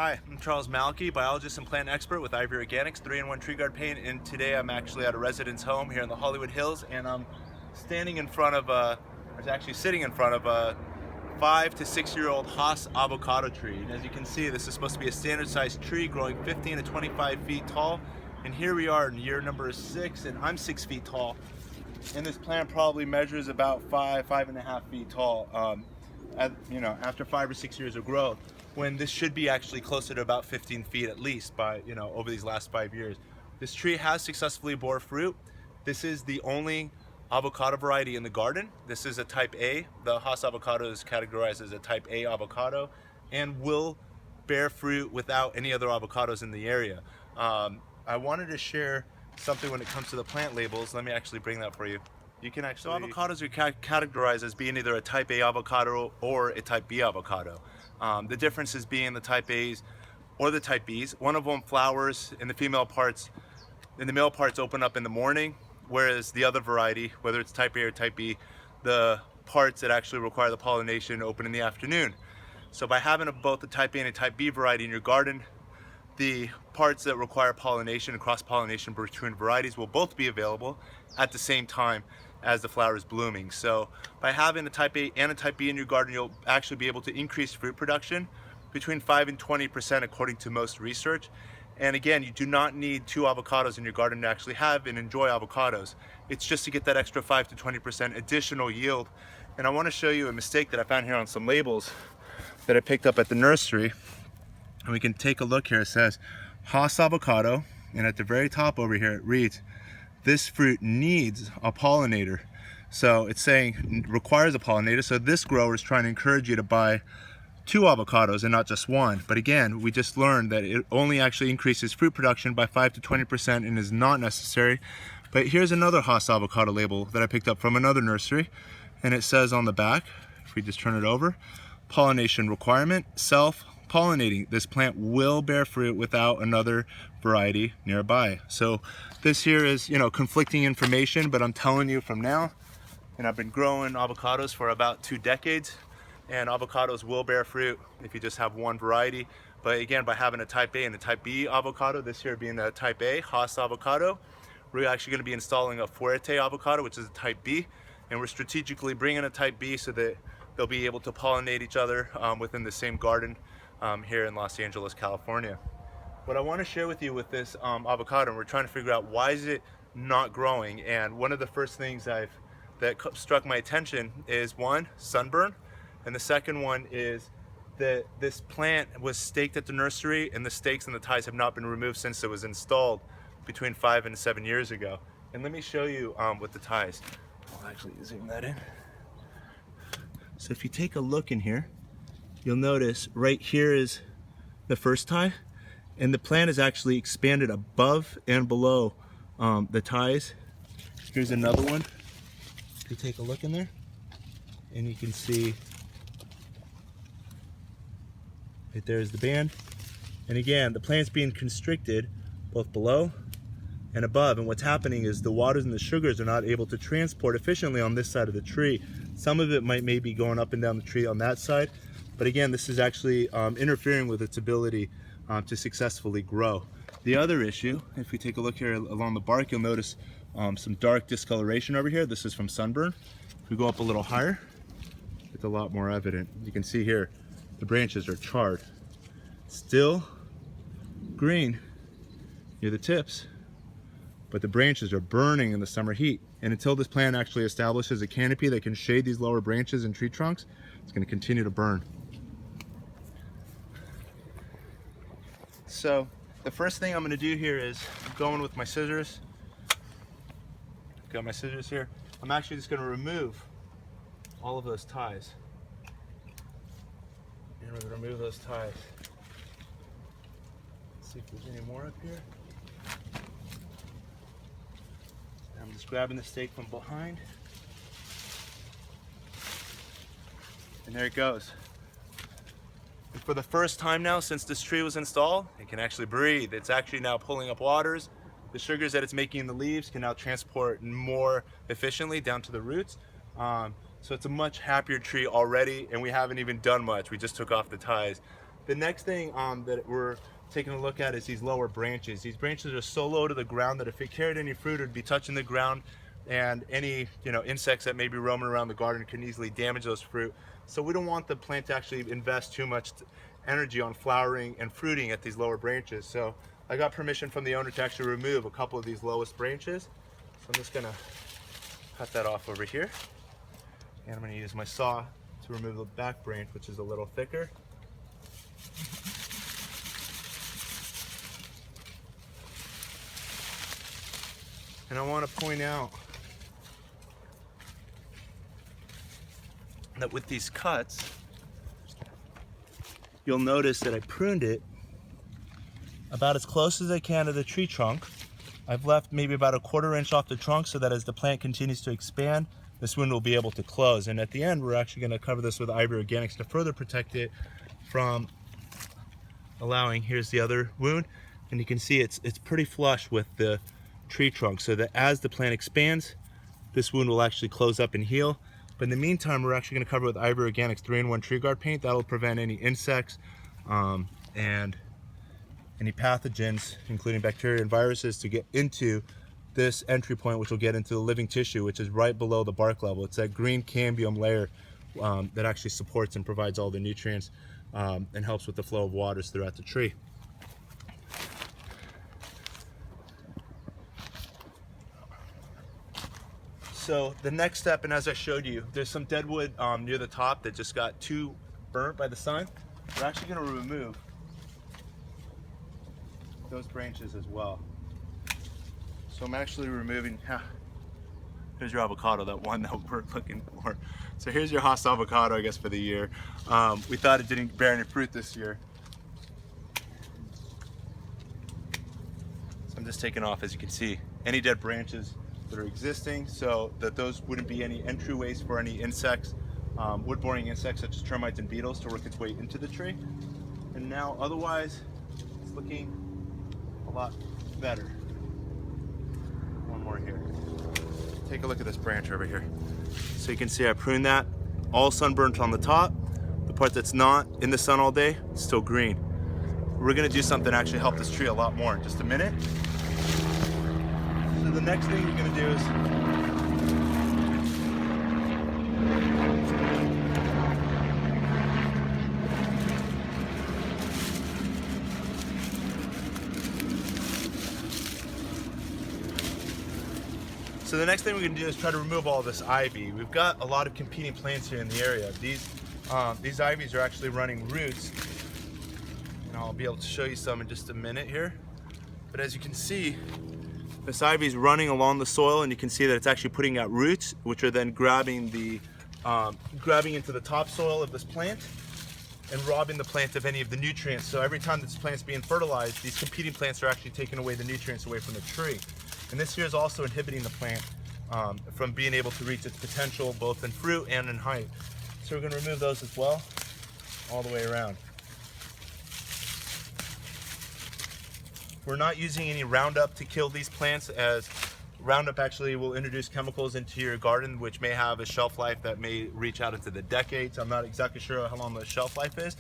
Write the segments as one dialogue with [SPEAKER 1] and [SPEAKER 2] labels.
[SPEAKER 1] Hi, I'm Charles Malky, biologist and plant expert with Ivy Organics 3-in-1 Tree Guard Paint, and today I'm actually at a residence home here in the Hollywood Hills, and I'm standing in front of actually sitting in front of a 5 to 6 year old Haas avocado tree. And as you can see, this is supposed to be a standard sized tree growing 15 to 25 feet tall, and here we are in year number 6, and I'm 6 feet tall, and this plant probably measures about 5.5 feet tall. After 5 or 6 years of growth, when this should be actually closer to about 15 feet at least by, over these last 5 years. This tree has successfully bore fruit. This is the only avocado variety in the garden. This is a type A. The Haas avocado is categorized as a type A avocado and will bear fruit without any other avocados in the area. I wanted to share something when it comes to the plant labels. Let me actually bring that for you. You can actually, so avocados are categorized as being either a type A avocado or a type B avocado. The differences being the type A's or the type B's. One of them flowers in the female parts, and the male parts open up in the morning, whereas the other variety, whether it's type A or type B, the parts that actually require the pollination open in the afternoon. So by having both the type A and a type B variety in your garden, the parts that require pollination and cross-pollination between varieties will both be available at the same time as the flower is blooming. So by having a type A and a type B in your garden, you'll actually be able to increase fruit production between 5 and 20% according to most research. And again, you do not need 2 avocados in your garden to actually have and enjoy avocados. It's just to get that extra 5 to 20% additional yield. And I want to show you a mistake that I found here on some labels that I picked up at the nursery. And we can take a look here. It says Haas avocado, and at the very top over here it reads, this fruit needs a pollinator. So it's saying requires a pollinator. So this grower is trying to encourage you to buy 2 avocados and not just 1. But again, we just learned that it only actually increases fruit production by 5 to 20% and is not necessary. But here's another Haas avocado label that I picked up from another nursery, and it says on the back, if we just turn it over, pollination requirement, self-pollinating. This plant will bear fruit without another variety nearby. So this here is, conflicting information, but I'm telling you from now, and I've been growing avocados for about 2 decades, and avocados will bear fruit if you just have one variety. But again, by having a type A and a type B avocado, this here being a type A, Haas avocado, we're actually going to be installing a Fuerte avocado, which is a type B, and we're strategically bringing a type B so that they'll be able to pollinate each other within the same garden here in Los Angeles, California. What I want to share with you with this avocado, and we're trying to figure out why is it not growing, and one of the first things that struck my attention is, one, sunburn, and the second one is that this plant was staked at the nursery, and the stakes and the ties have not been removed since it was installed between 5 and 7 years ago. And let me show you with the ties. I'll actually zoom that in. So if you take a look in here, you'll notice right here is the first tie, and the plant is actually expanded above and below the ties. Here's another one. If you take a look in there, and you can see right there's the band. And again, the plant's being constricted both below and above, and what's happening is the waters and the sugars are not able to transport efficiently on this side of the tree. Some of it might maybe going up and down the tree on that side, but again, this is actually interfering with its ability to successfully grow. The other issue, if we take a look here along the bark, you'll notice some dark discoloration over here. This is from sunburn. If we go up a little higher, it's a lot more evident. You can see here the branches are charred. Still green near the tips, but the branches are burning in the summer heat. And until this plant actually establishes a canopy that can shade these lower branches and tree trunks, it's going to continue to burn. So the first thing I'm going to do here is go in with my scissors. Got my scissors here. I'm actually just going to remove all of those ties. And we're going to remove those ties. Let's see if there's any more up here. I'm just grabbing the stake from behind. And there it goes. And for the first time now since this tree was installed, it can actually breathe. It's actually now pulling up waters. The sugars that it's making in the leaves can now transport more efficiently down to the roots. So it's a much happier tree already, and we haven't even done much. We just took off the ties. The next thing that we're taking a look at is these lower branches. These branches are so low to the ground that if it carried any fruit, it would be touching the ground, and any insects that may be roaming around the garden can easily damage those fruit. So we don't want the plant to actually invest too much energy on flowering and fruiting at these lower branches. So I got permission from the owner to actually remove a couple of these lowest branches. So I'm just gonna cut that off over here. And I'm gonna use my saw to remove the back branch, which is a little thicker. And I want to point out that with these cuts, you'll notice that I pruned it about as close as I can to the tree trunk. I've left maybe about a 1/4 inch off the trunk so that as the plant continues to expand, this wound will be able to close. And at the end, we're actually going to cover this with Ivory Organics to further protect it from allowing, here's the other wound, and you can see it's pretty flush with the tree trunk, so that as the plant expands, this wound will actually close up and heal. But in the meantime, we're actually going to cover it with Ivory Organics 3-in-1 Tree Guard paint. That'll prevent any insects and any pathogens, including bacteria and viruses, to get into this entry point, which will get into the living tissue, which is right below the bark level. It's that green cambium layer that actually supports and provides all the nutrients and helps with the flow of waters throughout the tree. So the next step, and as I showed you, there's some dead wood near the top that just got too burnt by the sun. We're actually going to remove those branches as well. So I'm actually removing, here's your avocado, that one that we're looking for. So here's your Haas avocado, I guess, for the year. We thought it didn't bear any fruit this year. So I'm just taking off, as you can see, any dead branches that are existing, so that those wouldn't be any entryways for any insects, wood-boring insects such as termites and beetles, to work its way into the tree. And now otherwise, it's looking a lot better. One more here. Take a look at this branch over here. So you can see I pruned that, all sunburnt on the top. The part that's not in the sun all day, it's still green. We're gonna do something to actually help this tree a lot more in just a minute. So the next thing you're going to do is try to remove all this ivy. We've got a lot of competing plants here in the area. These ivies are actually running roots, and I'll be able to show you some in just a minute here. But as you can see, this ivy is running along the soil, and you can see that it's actually putting out roots, which are then grabbing into the topsoil of this plant and robbing the plant of any of the nutrients. So every time this plant's being fertilized, these competing plants are actually taking away the nutrients away from the tree. And this here is also inhibiting the plant from being able to reach its potential both in fruit and in height. So we're going to remove those as well, all the way around. We're not using any Roundup to kill these plants, as Roundup actually will introduce chemicals into your garden which may have a shelf life that may reach out into the decades. I'm not exactly sure how long the shelf life is,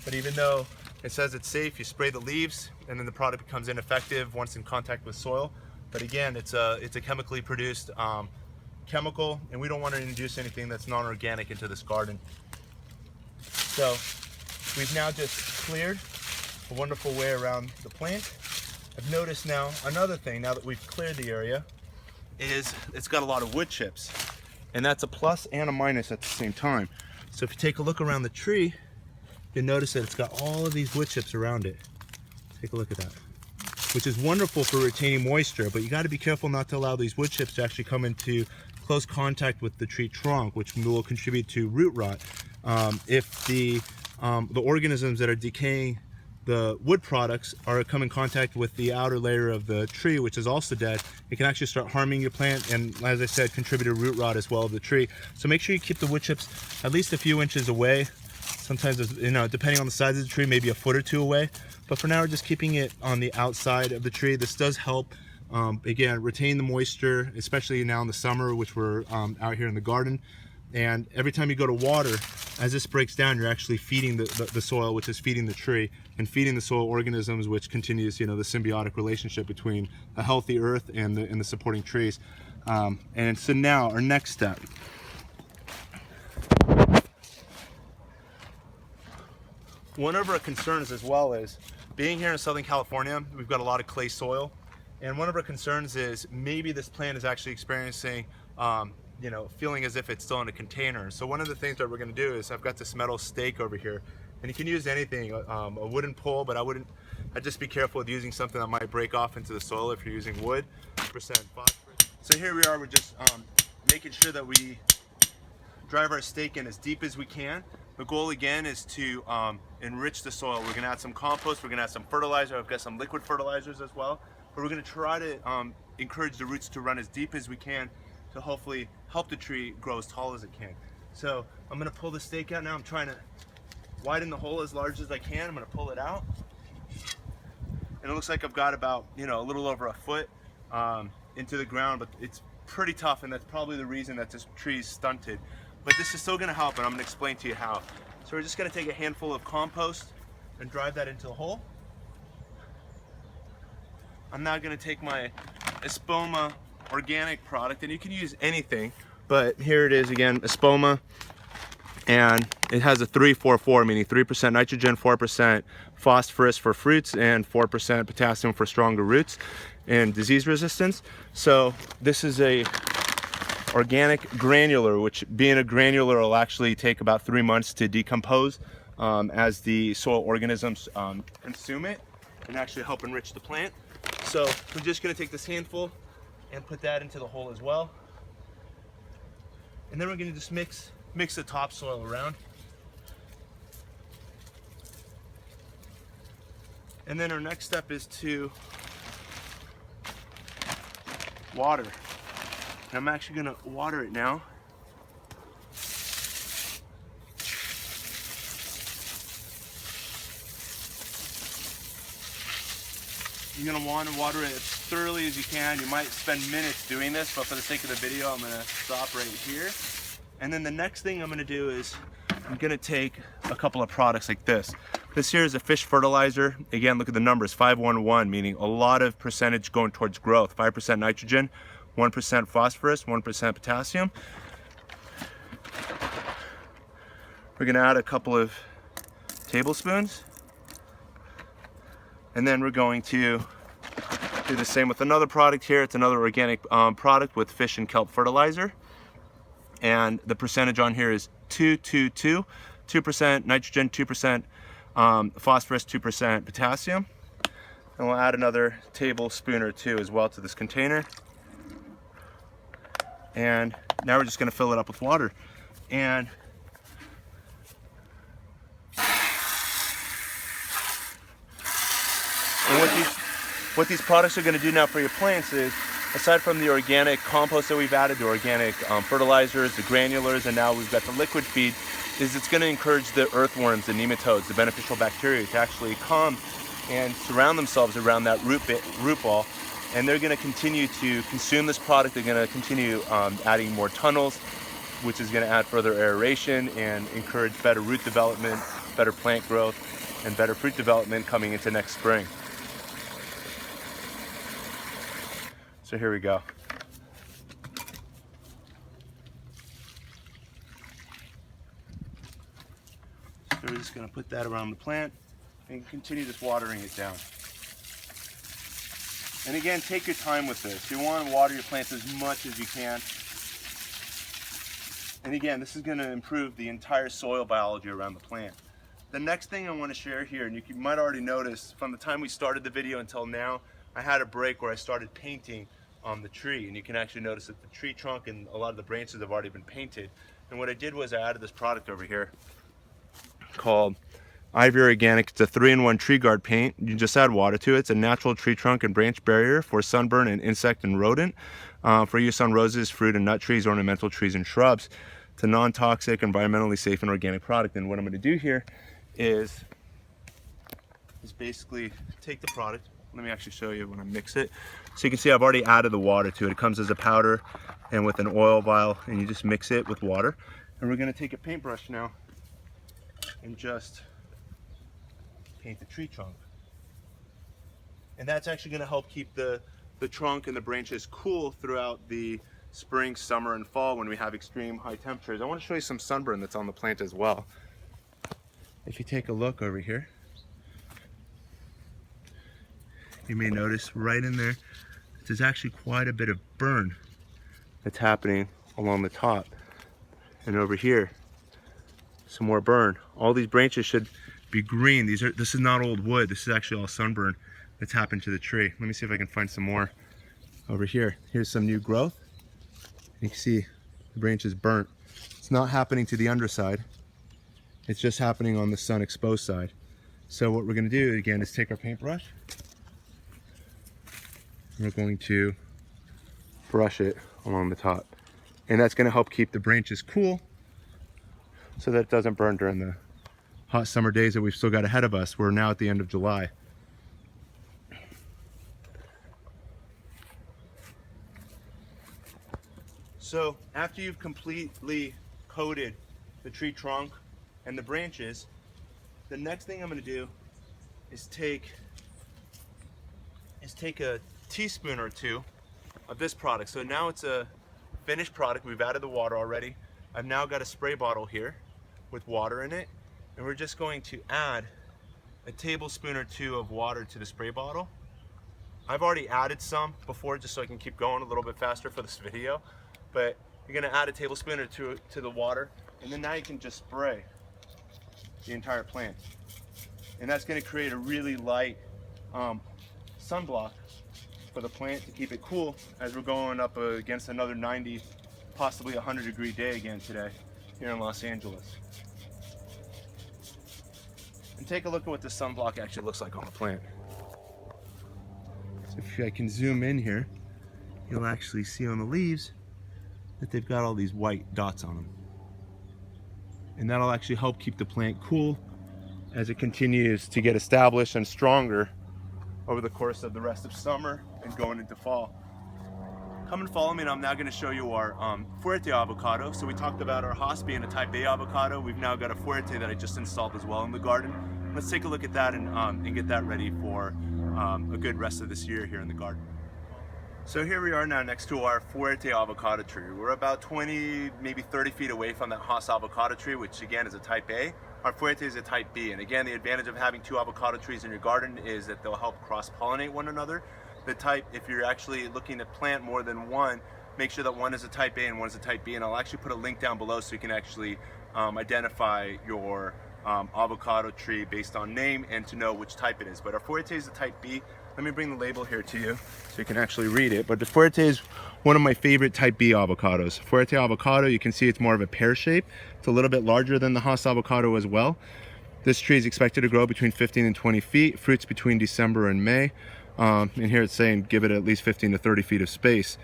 [SPEAKER 1] but even though it says it's safe, you spray the leaves and then the product becomes ineffective once in contact with soil. But again, it's a chemically produced chemical, and we don't want to introduce anything that's non-organic into this garden. So we've now just cleared a wonderful way around the plant. I've noticed now another thing, now that we've cleared the area, is it's got a lot of wood chips, and that's a plus and a minus at the same time. So if you take a look around the tree, you'll notice that it's got all of these wood chips around it. Take a look at that, which is wonderful for retaining moisture, but you got to be careful not to allow these wood chips to actually come into close contact with the tree trunk, which will contribute to root rot. If the organisms that are decaying the wood products are come in contact with the outer layer of the tree, which is also dead, it can actually start harming your plant, and as I said, contribute to root rot as well of the tree. So make sure you keep the wood chips at least a few inches away. Sometimes, depending on the size of the tree, maybe a foot or two away. But for now, we're just keeping it on the outside of the tree. This does help, again, retain the moisture, especially now in the summer, which we're out here in the garden. And every time you go to water, as this breaks down, you're actually feeding the soil, which is feeding the tree, and feeding the soil organisms, which continues, you know, the symbiotic relationship between a healthy earth and the supporting trees. And so now our next step. One of our concerns as well is, being here in Southern California, we've got a lot of clay soil, and one of our concerns is maybe this plant is actually experiencing, you know, feeling as if it's still in a container. So one of the things that we're going to do is, I've got this metal stake over here, and you can use anything, a wooden pole, but I'd just be careful with using something that might break off into the soil if you're using wood. Percent phosphorus. So here we are, we're just making sure that we drive our stake in as deep as we can. The goal again is to enrich the soil. We're gonna add some compost, we're gonna add some fertilizer, I've got some liquid fertilizers as well, but we're gonna try to encourage the roots to run as deep as we can to hopefully help the tree grow as tall as it can. So I'm gonna pull the stake out now. I'm trying to widen the hole as large as I can. I'm gonna pull it out. And it looks like I've got about, you know, a little over a foot into the ground, but it's pretty tough, and that's probably the reason that this tree is stunted. But this is still gonna help, and I'm gonna explain to you how. So we're just gonna take a handful of compost and drive that into the hole. I'm now gonna take my Espoma organic product, and you can use anything, but here it is again, Espoma, and it has a 3-4-4, meaning 3% nitrogen, 4% phosphorus for fruits, and 4% potassium for stronger roots and disease resistance. So this is a organic granular, which being a granular will actually take about 3 months to decompose as the soil organisms consume it and actually help enrich the plant. So we're just gonna take this handful and put that into the hole as well. And then we're gonna just mix the topsoil around. And then our next step is to water. And I'm actually gonna water it now. You're gonna want to water it as thoroughly as you can. You might spend minutes doing this, but for the sake of the video, I'm gonna stop right here. And then the next thing I'm gonna do is I'm gonna take a couple of products like this. This here is a fish fertilizer. Again, look at the numbers, 5-1-1, meaning a lot of percentage going towards growth. 5% nitrogen, 1% phosphorus, 1% potassium. We're gonna add a couple of tablespoons. And then we're going to do the same with another product here. It's another organic product with fish and kelp fertilizer. And the percentage on here is 2-2-2, 2% nitrogen, 2% phosphorus, 2% potassium. And we'll add another tablespoon or two as well to this container. And now we're just gonna fill it up with water. And what these products are going to do now for your plants is, aside from the organic compost that we've added, the organic fertilizers, the granulars, and now we've got the liquid feed, is it's going to encourage the earthworms, the nematodes, the beneficial bacteria to actually come and surround themselves around that root ball, and they're going to continue to consume this product. They're going to continue adding more tunnels, which is going to add further aeration and encourage better root development, better plant growth, and better fruit development coming into next spring. So here we go. So we're just going to put that around the plant and continue just watering it down. And again, take your time with this. You want to water your plants as much as you can. And again, this is going to improve the entire soil biology around the plant. The next thing I want to share here, and you might already notice from the time we started the video until now, I had a break where I started painting on the tree, and you can actually notice that the tree trunk and a lot of the branches have already been painted. And what I did was I added this product over here called Ivy Organic. It's a 3-in-1 tree guard paint. You just add water to it. It's a natural tree trunk and branch barrier for sunburn and insect and rodent, for use on roses, fruit and nut trees, ornamental trees and shrubs. It's a non-toxic, environmentally safe and organic product. And what I'm going to do here is basically take the product. Let me actually show you when I mix it. So you can see I've already added the water to it. It comes as a powder and with an oil vial, and you just mix it with water. And we're going to take a paintbrush now and just paint the tree trunk. And that's actually going to help keep the trunk and the branches cool throughout the spring, summer, and fall when we have extreme high temperatures. I want to show you some sunburn that's on the plant as well. If you take a look over here, you may notice right in there, there's actually quite a bit of burn that's happening along the top. And over here, some more burn. All these branches should be green. This is not old wood. This is actually all sunburn that's happened to the tree. Let me see if I can find some more over here. Here's some new growth. You can see the branch is burnt. It's not happening to the underside. It's just happening on the sun exposed side. So what we're going to do again is take our paintbrush. We're going to brush it along the top. And that's going to help keep the branches cool so that it doesn't burn during the hot summer days that we've still got ahead of us. We're now at the end of July. So after you've completely coated the tree trunk and the branches, the next thing I'm going to do is take a teaspoon or two of this product. So now it's a finished product. We've added the water already. I've now got a spray bottle here with water in it, and we're just going to add a tablespoon or two of water to the spray bottle. I've already added some before just so I can keep going a little bit faster for this video, but you're going to add a tablespoon or two to the water, and then now you can just spray the entire plant. And that's going to create a really light sunblock for the plant to keep it cool as we're going up against another 90, possibly 100-degree day again today here in Los Angeles. And take a look at what the sunblock actually looks like on the plant. So if I can zoom in here, you'll actually see on the leaves that they've got all these white dots on them. And that'll actually help keep the plant cool as it continues to get established and stronger over the course of the rest of summer and going into fall. Come and follow me, and I'm now going to show you our Fuerte avocado. So we talked about our Haas being a type A avocado. We've now got a Fuerte that I just installed as well in the garden. Let's take a look at that and get that ready for a good rest of this year here in the garden. So here we are now next to our Fuerte avocado tree. We're about 20, maybe 30 feet away from that Haas avocado tree, which again is a type A. Our Fuerte is a type B, and again, the advantage of having two avocado trees in your garden is that they'll help cross-pollinate one another. The type, if you're actually looking to plant more than one, make sure that one is a type A and one is a type B, and I'll actually put a link down below so you can actually identify your avocado tree based on name and to know which type it is. But our Fuerte is a type B. Let me bring the label here to you so you can actually read it. But the Fuerte is one of my favorite type B avocados. Fuerte avocado, you can see it's more of a pear shape. It's a little bit larger than the Haas avocado as well. This tree is expected to grow between 15 and 20 feet, fruits between December and May. And here it's saying give it at least 15 to 30 feet of space.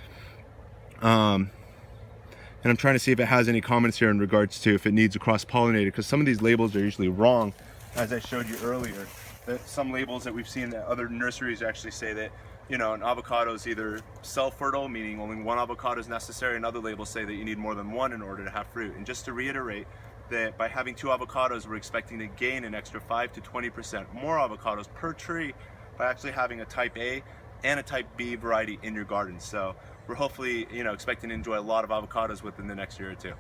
[SPEAKER 1] And I'm trying to see if it has any comments here in regards to if it needs a cross-pollinator, because some of these labels are usually wrong, as I showed you earlier. That some labels that we've seen that other nurseries actually say that, you know, an avocado is either self-fertile, meaning only one avocado is necessary, and other labels say that you need more than one in order to have fruit. And just to reiterate, that by having two avocados, we're expecting to gain an extra 5 to 20% more avocados per tree by actually having a type A and a type B variety in your garden. So we're hopefully, you know, expecting to enjoy a lot of avocados within the next year or two.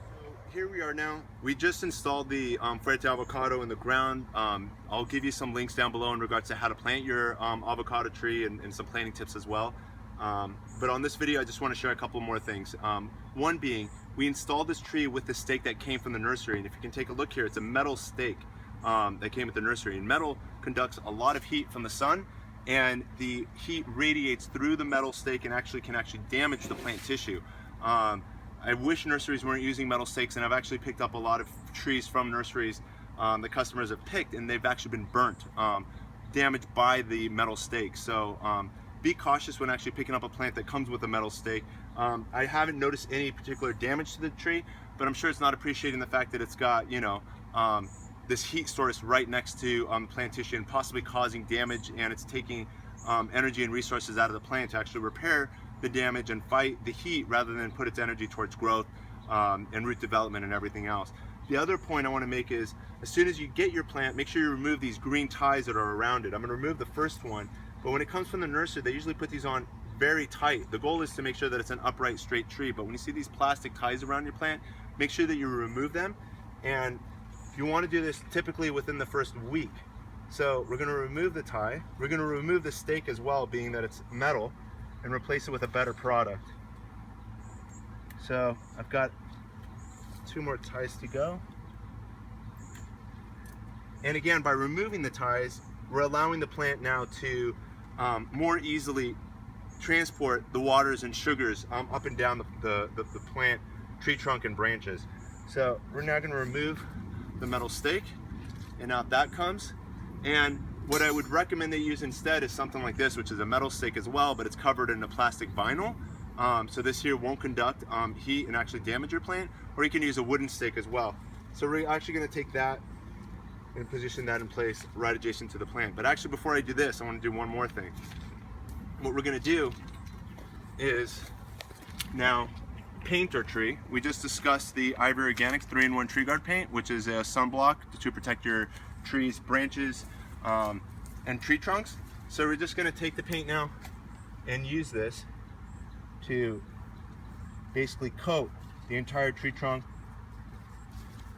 [SPEAKER 1] Here we are now. We just installed the Fuerte avocado in the ground. I'll give you some links down below in regards to how to plant your avocado tree and some planting tips as well. But on this video, I just want to share a couple more things. One being, we installed this tree with the stake that came from the nursery. And if you can take a look here, it's a metal stake that came with the nursery. And metal conducts a lot of heat from the sun, and the heat radiates through the metal stake and can actually damage the plant tissue. I wish nurseries weren't using metal stakes, and I've actually picked up a lot of trees from nurseries that customers have picked, and they've actually been burnt, damaged by the metal stake. So be cautious when actually picking up a plant that comes with a metal stake. I haven't noticed any particular damage to the tree, but I'm sure it's not appreciating the fact that it's got, you know, this heat source right next to plant tissue and possibly causing damage, and it's taking energy and resources out of the plant to actually repair the damage and fight the heat rather than put its energy towards growth and root development and everything else. The other point I want to make is, as soon as you get your plant, make sure you remove these green ties that are around it. I'm going to remove the first one, but when it comes from the nursery, they usually put these on very tight. The goal is to make sure that it's an upright, straight tree, but when you see these plastic ties around your plant, make sure that you remove them. And you want to do this typically within the first week. So we're going to remove the tie. We're going to remove the stake as well, being that it's metal, and replace it with a better product. So I've got 2 more ties to go. And again, by removing the ties, we're allowing the plant now to more easily transport the waters and sugars up and down the plant, tree trunk, and branches. So we're now going to remove the metal stake, and out that comes. And what I would recommend they use instead is something like this, which is a metal stake as well, but it's covered in a plastic vinyl. So this here won't conduct heat and actually damage your plant, or you can use a wooden stake as well. So we're actually going to take that and position that in place right adjacent to the plant. But actually, before I do this, I want to do one more thing. What we're going to do is now paint our tree. We just discussed the Ivory Organics 3-in-1 tree guard paint, which is a sunblock to protect your trees, branches, and tree trunks. So we're just going to take the paint now and use this to basically coat the entire tree trunk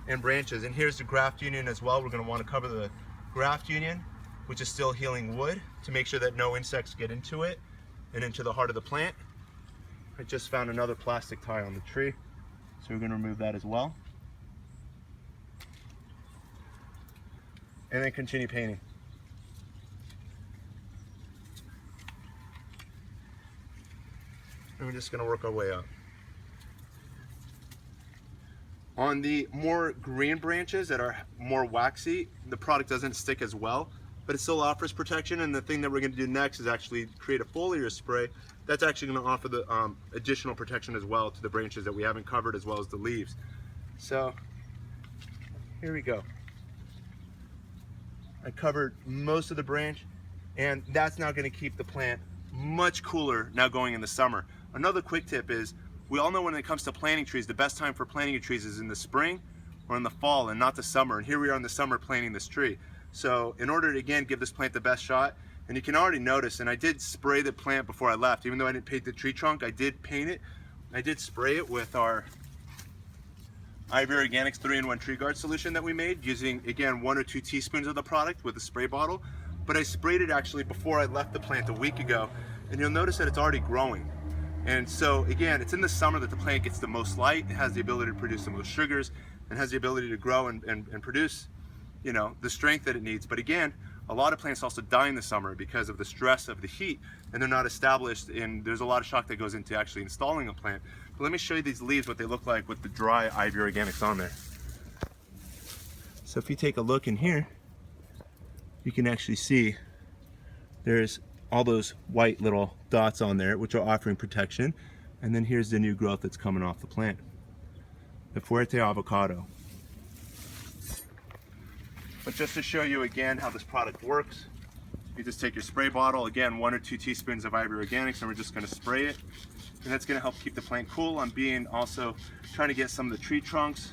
[SPEAKER 1] and branches. And here's the graft union as well. We're going to want to cover the graft union, which is still healing wood, to make sure that no insects get into it and into the heart of the plant. I just found another plastic tie on the tree, so we're going to remove that as well. And then continue painting. And we're just going to work our way up. On the more green branches that are more waxy, the product doesn't stick as well, but it still offers protection. And the thing that we're going to do next is actually create a foliar spray that's actually going to offer the additional protection as well to the branches that we haven't covered, as well as the leaves. So here we go. I covered most of the branch, and that's now going to keep the plant much cooler now going in the summer. Another quick tip is, we all know when it comes to planting trees, the best time for planting your trees is in the spring or in the fall, and not the summer. And here we are in the summer planting this tree. So in order to, again, give this plant the best shot, and you can already notice, and I did spray the plant before I left, even though I didn't paint the tree trunk, I did paint it. I did spray it with our Ivory Organics 3-in-1 tree guard solution that we made, using, again, 1 or 2 teaspoons of the product with a spray bottle. But I sprayed it actually before I left the plant a week ago, and you'll notice that it's already growing. And so again, it's in the summer that the plant gets the most light, it has the ability to produce the most sugars, and has the ability to grow and produce, you know, the strength that it needs. But again, a lot of plants also die in the summer because of the stress of the heat, and they're not established, and there's a lot of shock that goes into actually installing a plant. But let me show you these leaves, what they look like with the dry Ivory Organics on there. So if you take a look in here, you can actually see there's all those white little dots on there, which are offering protection. And then here's the new growth that's coming off the plant, the Fuerte Avocado. But just to show you again how this product works, you just take your spray bottle, again 1 or 2 teaspoons of Ivory Organics, and we're just going to spray it. And that's going to help keep the plant cool. I'm being also trying to get some of the tree trunks.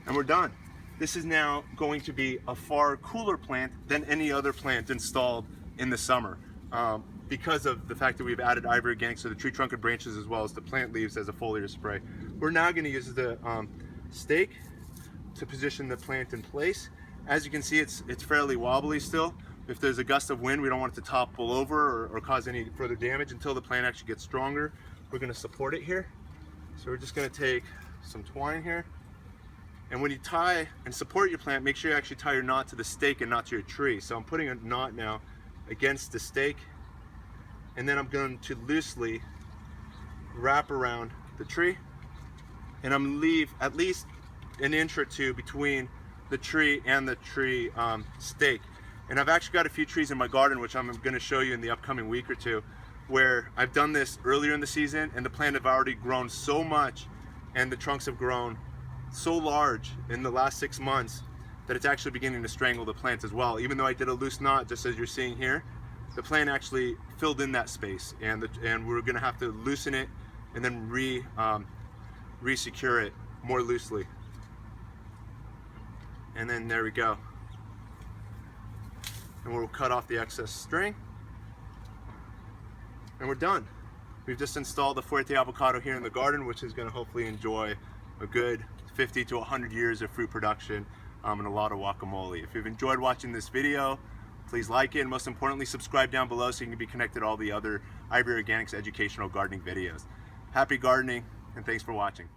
[SPEAKER 1] And we're done. This is now going to be a far cooler plant than any other plant installed in the summer, because of the fact that we've added Ivory Organics to the tree trunk and branches, as well as the plant leaves as a foliar spray. We're now going to use the stake to position the plant in place. As you can see, it's fairly wobbly still. If there's a gust of wind, we don't want it to topple over or cause any further damage until the plant actually gets stronger. We're going to support it here. So we're just going to take some twine here. And when you tie and support your plant, make sure you actually tie your knot to the stake and not to your tree. So I'm putting a knot now against the stake, and then I'm going to loosely wrap around the tree, and I'm going to leave at least an inch or 2 between the tree and the tree stake. And I've actually got a few trees in my garden, which I'm going to show you in the upcoming week or 2, where I've done this earlier in the season, and the plant have already grown so much, and the trunks have grown so large in the last 6 months that it's actually beginning to strangle the plants as well. Even though I did a loose knot, just as you're seeing here, the plant actually filled in that space, and we're gonna have to loosen it and then re-secure it more loosely. And then there we go. And we'll cut off the excess string, and we're done. We've just installed the Fuerte avocado here in the garden, which is going to hopefully enjoy a good 50 to 100 years of fruit production and a lot of guacamole. If you've enjoyed watching this video, please like it, and most importantly, subscribe down below so you can be connected to all the other Ivory Organics educational gardening videos. Happy gardening, and thanks for watching.